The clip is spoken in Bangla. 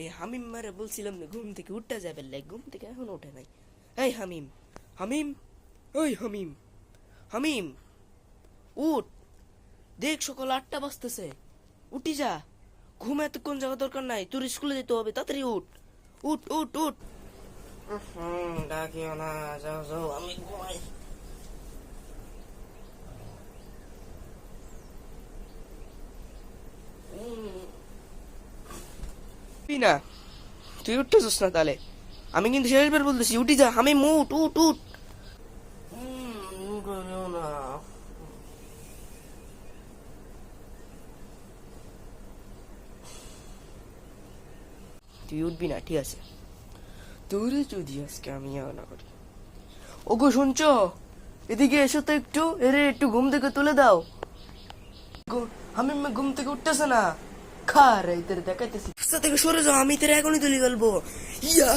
এই হামিম মারে বলছিলাম না ঘুম থেকে উঠতে যাবে, ঘুম থেকে এখন ওঠে নাই। এই হামিম, হামিম, ওই হামিম, হামিম, উঠ, দেখ সকাল 8টা বাজতেছে, উঠি যা, ঘুম এতক্ষণ যাওয়া দরকার নাই, তোর স্কুলে যেতে হবে, তাড়াতাড়ি উঠ, উঠ উঠ উঠ। ডাকিও না, যাও যাও, আমি ঘুমাই। না, তুই উঠতেছিস না তাহলে? আমি কিন্তু শেষবার বলতেছি, উঠি যা, আমি উঠ উঠ উঠ। না, তুই উঠবি না, ঠিক আছে? তোরে যদি আজকে আমি না করি। ওগো শুনছো, এদিকে এসো তো একটু, এরে একটু ঘুম থেকে তুলে দাও। আমি ঘুম থেকে উঠতেছে না, খা রে, তোর দেখাইতেছি, রাস্তা থেকে সরে যাও, আমি তোর এখনই তুলে ফেলবো। ইয়া